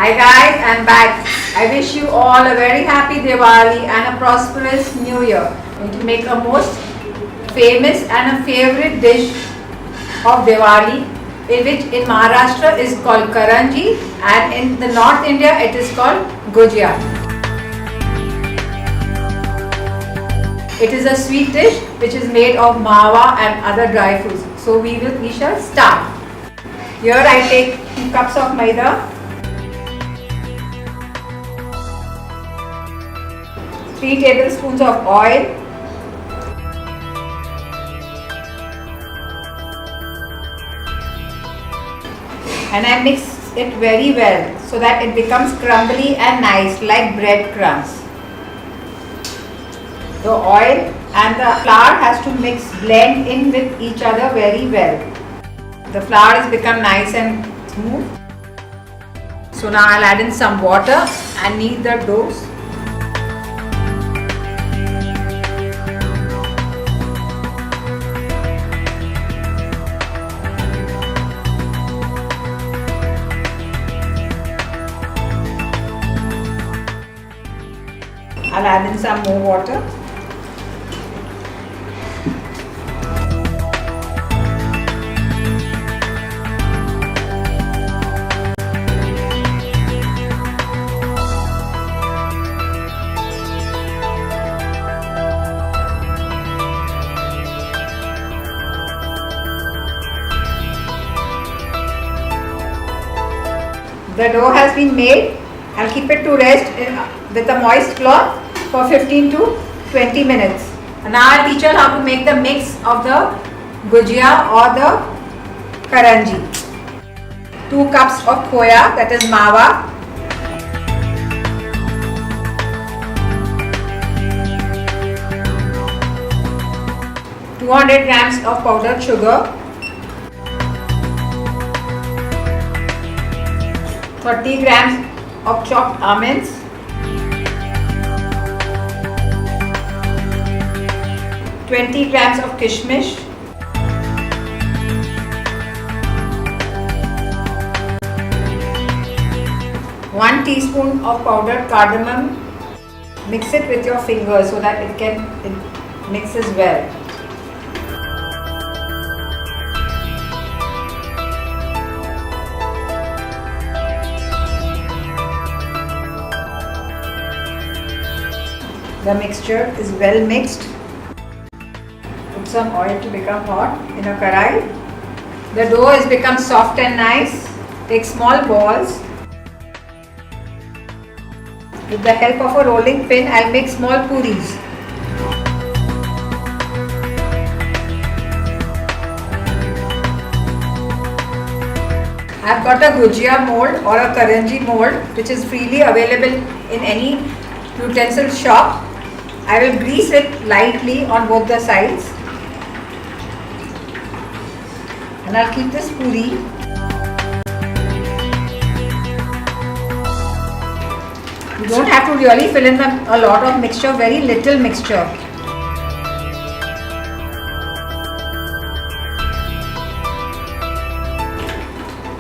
Hi guys, I'm back. I wish you all a very happy Diwali and a prosperous new year. I'm going to make a most famous and a favorite dish of Diwali, which in Maharashtra is called Karanji and in the North India it is called Gujiya. It is a sweet dish which is made of mawa and other dry fruits. So we shall start. Here I take 2 cups of maida, 3 tablespoons of oil, and I mix it very well so that it becomes crumbly and nice like bread crumbs. The oil and the flour has to blend in with each other very well. The flour has become nice and smooth. So now I'll add in some water and knead the dough. I'll add in some more water. The dough has been made. I'll keep it to rest with a moist cloth for 15 to 20 minutes. And now I'll teach you how to make the mix of the Gujiya or the Karanji. 2 cups of khoya, that is mawa. 200 grams of powdered sugar. 30 grams of chopped almonds, 20 grams of kishmish, 1 teaspoon of powdered cardamom. Mix it with your fingers so that it mixes well. The mixture is well mixed. Put some oil to become hot in a karai. The dough has become soft and nice. Take small balls. With the help of a rolling pin, I'll make small puris. I've got a Gujiya mold or a Karanji mold which is freely available in any utensil shop. I will grease it lightly on both the sides and I'll keep this puri. You don't have to really fill in a lot of mixture, very little mixture.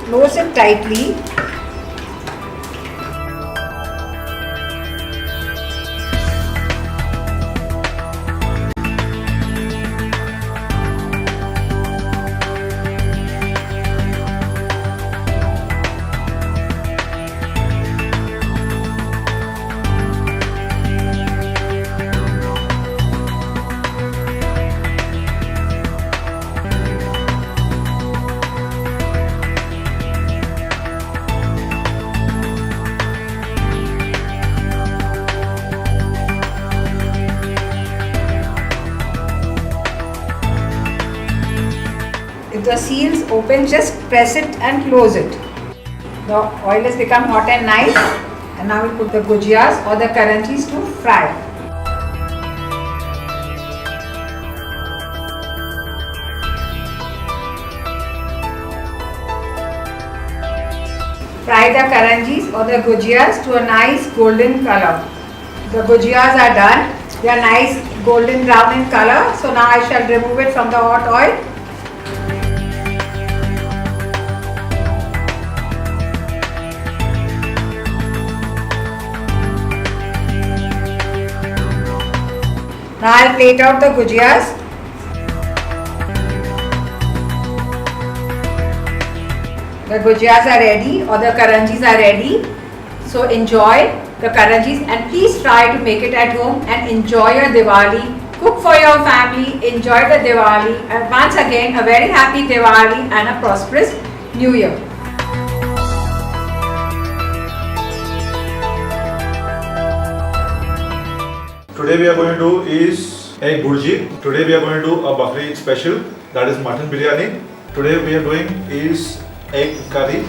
Close it tightly. If the seals open, just press it and close it. The oil has become hot and nice, and now we put the Gujiyas or the Karanjis to fry. Fry the Karanjis or the Gujiyas to a nice golden color. The Gujiyas are done. They are nice golden brown in color. So now I shall remove it from the hot oil. Now I'll plate out the gujiyas. The gujiyas are ready or the karanjis are ready. So enjoy the karanjis and please try to make it at home and enjoy your Diwali. Cook for your family, enjoy the Diwali, and once again a very happy Diwali and a prosperous New Year. Today we are going to do is egg burji. Today we are going to do a Bakri special, that is mutton biryani. Today we are doing is egg curry.